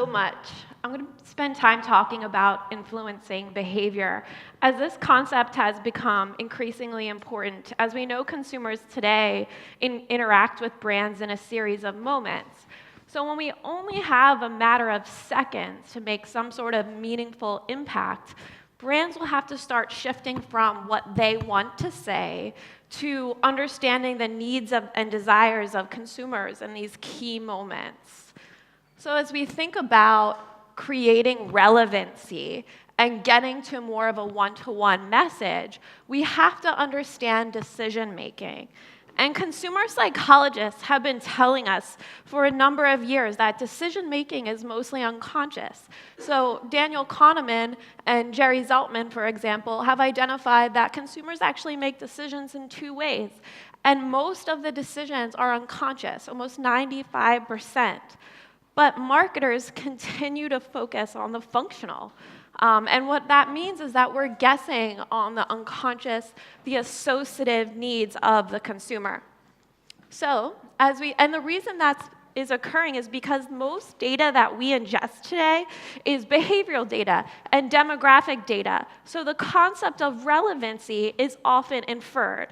so much. I'm going to spend time talking about influencing behavior, as this concept has become increasingly important. As we know, consumers today interact with brands in a series of moments. So when we only have a matter of seconds to make some sort of meaningful impact, brands will have to start shifting from what they want to say to understanding the needs and desires of consumers in these key moments. So as we think about creating relevancy and getting to more of a one-to-one message, we have to understand decision-making. And consumer psychologists have been telling us for a number of years that decision-making is mostly unconscious. So Daniel Kahneman and Jerry Zeltman, for example, have identified that consumers actually make decisions in two ways. And most of the decisions are unconscious, almost 95%. But marketers continue to focus on the functional. And what that means is that we're guessing on the unconscious, the associative needs of the consumer. So, and the reason that is occurring is because most data that we ingest today is behavioral data and demographic data. So the concept of relevancy is often inferred.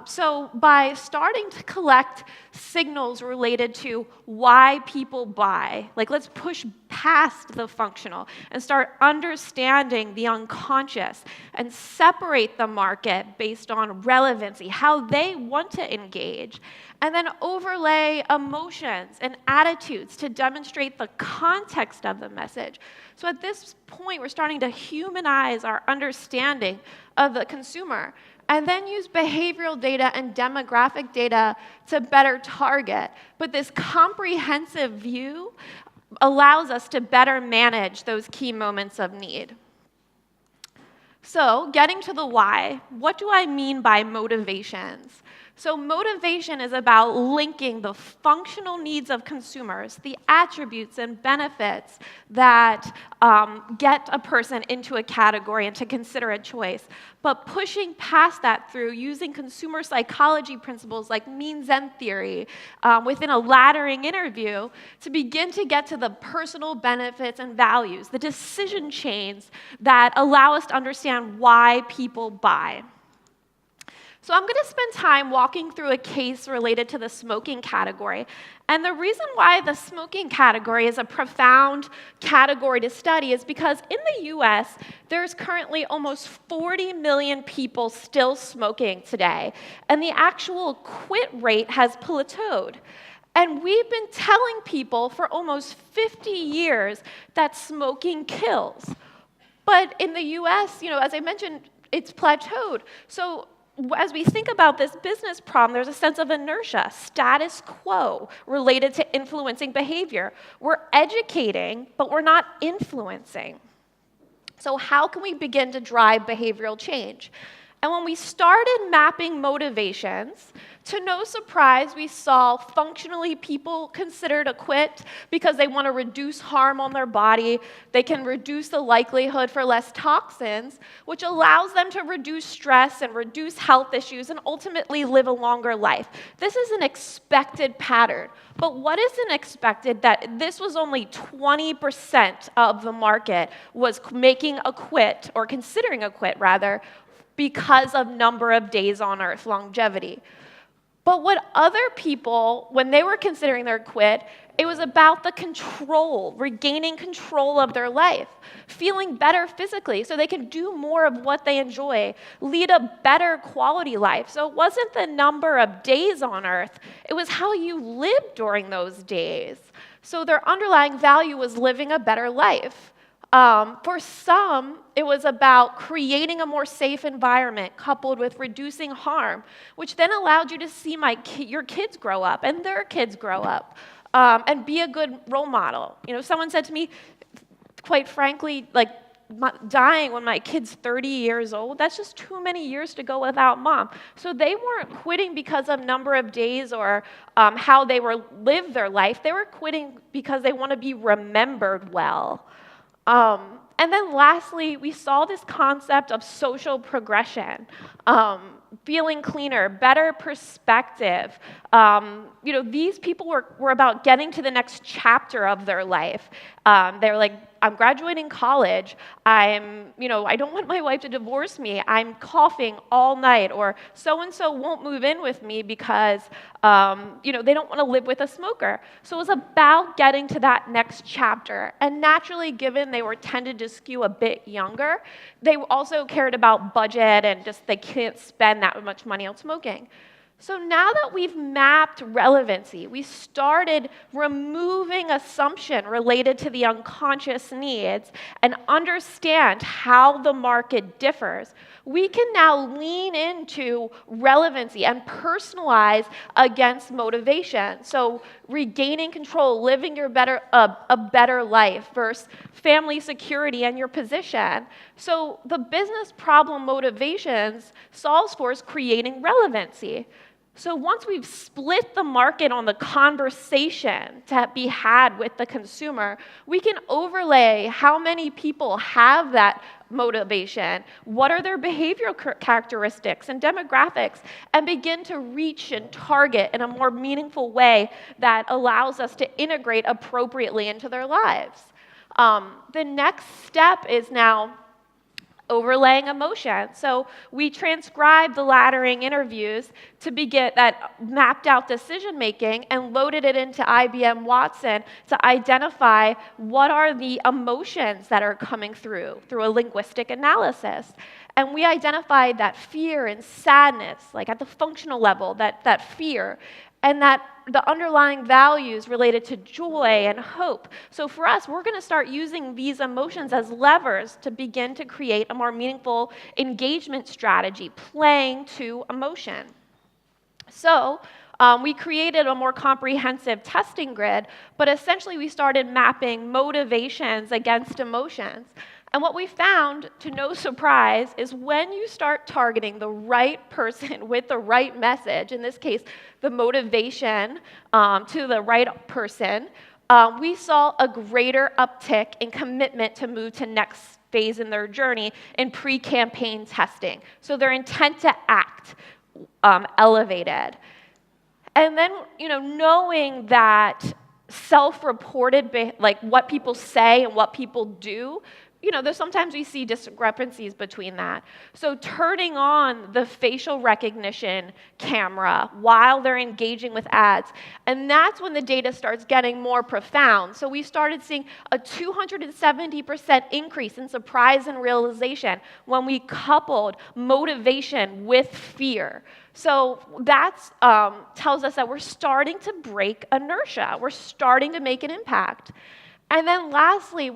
So by starting to collect signals related to why people buy, like let's push past the functional and start understanding the unconscious and separate the market based on relevancy, how they want to engage, and then overlay emotions and attitudes to demonstrate the context of the message. So at this point, we're starting to humanize our understanding of the consumer, and then use behavioral data and demographic data to better target. But this comprehensive view allows us to better manage those key moments of need. So, getting to the why, what do I mean by motivations? So motivation is about linking the functional needs of consumers, the attributes and benefits that get a person into a category and to consider a choice, but pushing past that through using consumer psychology principles like means end theory within a laddering interview to begin to get to the personal benefits and values, the decision chains that allow us to understand why people buy. So I'm going to spend time walking through a case related to the smoking category. And the reason why the smoking category is a profound category to study is because in the US, there's currently almost 40 million people still smoking today. And the actual quit rate has plateaued. And we've been telling people for almost 50 years that smoking kills. But in the US, as I mentioned, it's plateaued. So as we think about this business problem, there's a sense of inertia, status quo related to influencing behavior. We're educating, but we're not influencing. So how can we begin to drive behavioral change? And when we started mapping motivations, to no surprise, we saw functionally people considered a quit because they want to reduce harm on their body. They can reduce the likelihood for less toxins, which allows them to reduce stress and reduce health issues and ultimately live a longer life. This is an expected pattern. But what isn't expected that this was only 20% of the market was making a quit, or considering a quit rather, because of number of days on Earth, longevity. But what other people, when they were considering their quit, it was about the control, regaining control of their life, feeling better physically so they can do more of what they enjoy, lead a better quality life. So it wasn't the number of days on Earth, it was how you lived during those days. So their underlying value was living a better life. For some, it was about creating a more safe environment coupled with reducing harm, which then allowed you to see your kids grow up and their kids grow up and be a good role model. Someone said to me, quite frankly, dying when my kid's 30 years old, that's just too many years to go without mom. So they weren't quitting because of number of days or how they lived their life. They were quitting because they want to be remembered well. And then lastly, we saw this concept of social progression, feeling cleaner, better perspective, these people were about getting to the next chapter of their life. They were like, I'm graduating college. I don't want my wife to divorce me. I'm coughing all night, or so-and-so won't move in with me because, they don't want to live with a smoker. So it was about getting to that next chapter. And naturally, given they were tended to skew a bit younger, they also cared about budget and just they can't spend that much money on smoking. So now that we've mapped relevancy, we started removing assumption related to the unconscious needs and understand how the market differs, we can now lean into relevancy and personalize against motivation. So regaining control, living a better life versus family security and your position. So the business problem motivations solves for is creating relevancy. So once we've split the market on the conversation to be had with the consumer, we can overlay how many people have that motivation, what are their behavioral characteristics and demographics, and begin to reach and target in a more meaningful way that allows us to integrate appropriately into their lives. The next step is now overlaying emotion. So we transcribed the laddering interviews to get that mapped out decision making and loaded it into IBM Watson to identify what are the emotions that are coming through a linguistic analysis. And we identified that fear and sadness, like at the functional level, that fear, and that the underlying values related to joy and hope. So for us, we're going to start using these emotions as levers to begin to create a more meaningful engagement strategy, playing to emotion. So we created a more comprehensive testing grid, but essentially we started mapping motivations against emotions. And what we found, to no surprise, is when you start targeting the right person with the right message, in this case, the motivation to the right person, we saw a greater uptick in commitment to move to next phase in their journey in pre-campaign testing. So their intent to act elevated. And then, knowing that self-reported, like what people say and what people do, there's sometimes we see discrepancies between that. So turning on the facial recognition camera while they're engaging with ads, and that's when the data starts getting more profound. So we started seeing a 270% increase in surprise and realization when we coupled motivation with fear. So that tells us that we're starting to break inertia. We're starting to make an impact. And then lastly,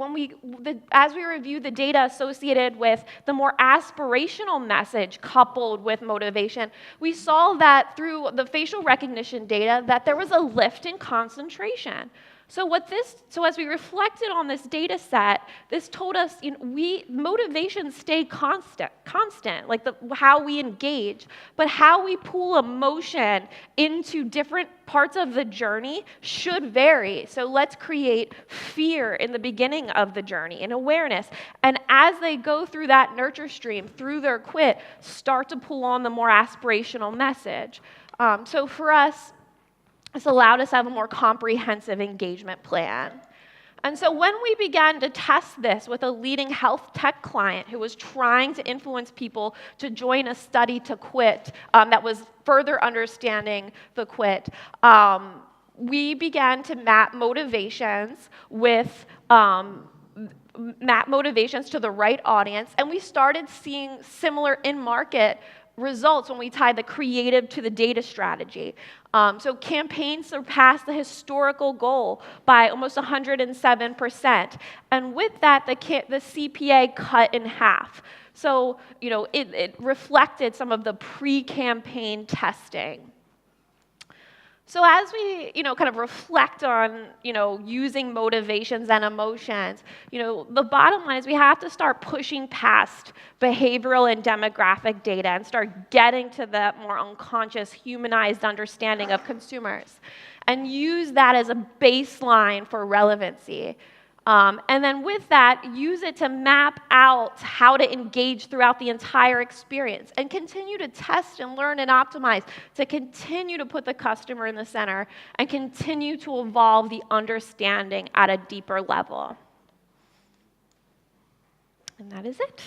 as we review the data associated with the more aspirational message coupled with motivation, we saw that through the facial recognition data that there was a lift in concentration. So as we reflected on this data set, this told us motivations stay constant, like how we engage, but how we pull emotion into different parts of the journey should vary. So let's create fear in the beginning of the journey and awareness. And as they go through that nurture stream, through their quit, start to pull on the more aspirational message. So for us, this allowed us to have a more comprehensive engagement plan. And so when we began to test this with a leading health tech client who was trying to influence people to join a study to quit that was further understanding the quit, we began to map motivations to the right audience, and we started seeing similar in-market results when we tied the creative to the data strategy. So campaigns surpassed the historical goal by almost 107%. And with that, the CPA cut in half. So, it reflected some of the pre-campaign testing. So as we, kind of reflect on, using motivations and emotions, the bottom line is we have to start pushing past behavioral and demographic data and start getting to that more unconscious, humanized understanding of consumers and use that as a baseline for relevancy. And then with that, use it to map out how to engage throughout the entire experience and continue to test and learn and optimize to continue to put the customer in the center and continue to evolve the understanding at a deeper level. And that is it.